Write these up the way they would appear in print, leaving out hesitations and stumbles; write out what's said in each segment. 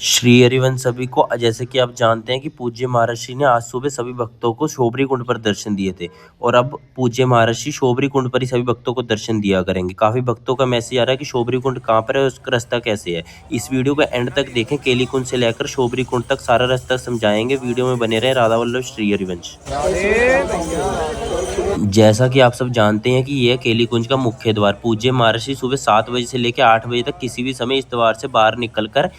श्री हरिवंश सभी को जैसे कि आप जानते हैं कि पूज्य महर्षि ने आज सुबह सभी भक्तों को शोभरी कुंड पर दर्शन दिए थे और अब पूज्य महर्षि शोभरी कुंड पर ही सभी भक्तों को दर्शन दिया करेंगे। काफी भक्तों का मैसेज आ रहा है कि शोभरी कुंड कहाँ पर है और उसका रास्ता कैसे है। इस वीडियो को एंड तक देखें। केली कुंड से लेकर शोभरी कुंड तक सारा रास्ता समझाएंगे। वीडियो में बने रहे। राधा वल्लभ श्री हरिवंश। जैसा कि आप सब जानते हैं कि यह केली कुंज का मुख्य द्वार पूज्य महर्षि सुबह 7 बजे से लेकर 8 बजे तक किसी भी समय इस द्वार से बाहर निकलकर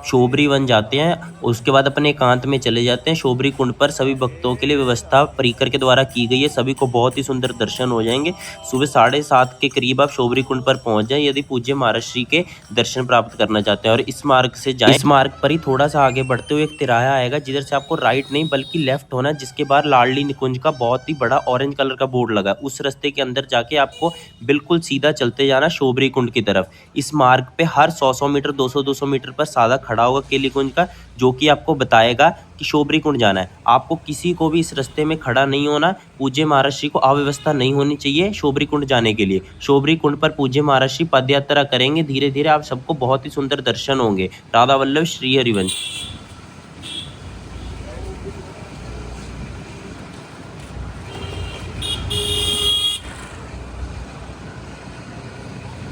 शोभरी वन जाते हैं। उसके बाद अपने एकांत में चले जाते हैं। शोभरी कुंड पर सभी भक्तों के लिए व्यवस्था परिकर के द्वारा की गई है। सभी को बहुत ही सुंदर दर्शन हो जाएंगे। सुबह 7:30 के करीब आप शोभरी कुंड पर पहुंच जाएं यदि पूज्य महर्षि के दर्शन प्राप्त करना चाहते हैं और इस मार्ग से जाएं। इस मार्ग पर ही थोड़ा सा आगे बढ़ते हुए एक तिराहा आएगा जिधर से आपको राइट नहीं बल्कि लेफ्ट होना है, जिसके बाद लाडली निकुंज का बहुत ही बड़ा ऑरेंज कलर का बोर्ड लगा। उस रास्ते के अंदर जाके आपको बिल्कुल सीधा चलते जाना शोभरी कुंड की तरफ। इस मार्ग पे हर 100 मीटर 200 मीटर पर सादा खड़ा होगा केली कुंज का, जो कि आपको बताएगा कि शोभरी कुंड जाना है। आपको किसी को भी इस रास्ते में खड़ा नहीं होना। पूज्य महर्षि को अव्यवस्था नहीं होनी चाहिए शोभरी कुंड जाने के लिए। शोभरी कुंड पर पूज्य महर्षि पद यात्रा करेंगे। धीरे धीरे आप सबको बहुत ही सुंदर दर्शन होंगे। राधा वल्लभ श्री हरिवंश।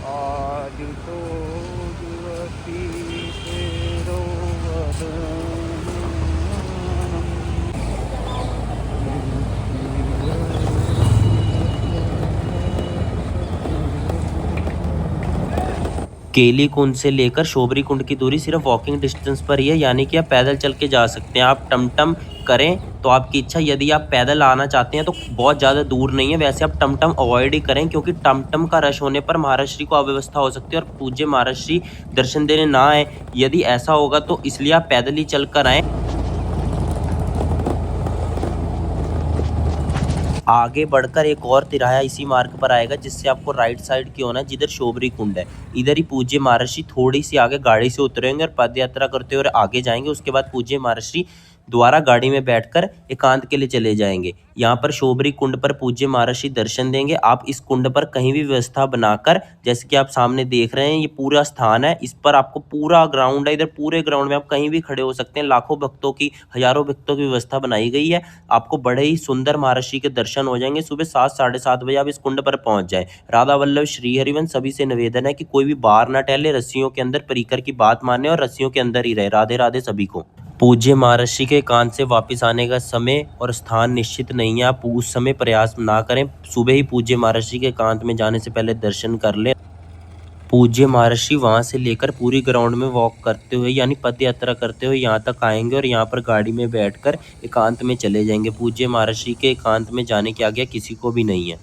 आदितो युवती तेरो वदनम्। केली कुंड से लेकर शोभरी कुंड की दूरी सिर्फ वॉकिंग डिस्टेंस पर ही है, यानी कि आप पैदल चल के जा सकते हैं। आप टमटम करें तो आपकी इच्छा। यदि आप पैदल आना चाहते हैं तो बहुत ज़्यादा दूर नहीं है। वैसे आप टमटम अवॉइड ही करें क्योंकि टमटम का रश होने पर महर्षि को अव्यवस्था हो सकती है और पूज्य महर्षि दर्शन देने ना आए। यदि ऐसा होगा तो इसलिए आप पैदल ही चल कर आएँ। आगे बढ़कर एक और तिराहा इसी मार्ग पर आएगा जिससे आपको राइट साइड की होना है, जिधर शोभरी कुंड है। इधर ही पूज्य महर्षि थोड़ी सी आगे गाड़ी से उतरेंगे और पद यात्रा करते हुए आगे जाएंगे। उसके बाद पूज्य महर्षि द्वारा गाड़ी में बैठकर एकांत के लिए चले जाएंगे। यहाँ पर शोभरी कुंड पर पूज्य महर्षि दर्शन देंगे। आप इस कुंड पर कहीं भी व्यवस्था बनाकर, जैसे कि आप सामने देख रहे हैं ये पूरा स्थान है, इस पर आपको पूरा ग्राउंड है। इधर पूरे ग्राउंड में आप कहीं भी खड़े हो सकते हैं। लाखों भक्तों की, हजारों भक्तों की व्यवस्था बनाई गई है। आपको बड़े ही सुंदर महर्षि के दर्शन हो जाएंगे। सुबह 7 साढ़े 7 बजे आप इस कुंड पर पहुंच जाए। राधा वल्लभ श्री हरिवंश सभी से निवेदन है कि कोई भी बाहर ना टहले, रस्सियों के अंदर परिकर की बात माने और रस्सियों के अंदर ही रहे। राधे राधे सभी को। पूज्य महर्षि के एकांत से वापस आने का समय और स्थान निश्चित नहीं है। आप उस समय प्रयास ना करें। सुबह ही पूज्य महर्षि के एकांत में जाने से पहले दर्शन कर लें। पूज्य महर्षि वहां से लेकर पूरी ग्राउंड में वॉक करते हुए यानी पद यात्रा करते हुए यहाँ तक आएंगे और यहाँ पर गाड़ी में बैठकर एकांत में चले जाएंगे। पूज्य महर्षि के एकांत में जाने की आज्ञा किसी को भी नहीं है।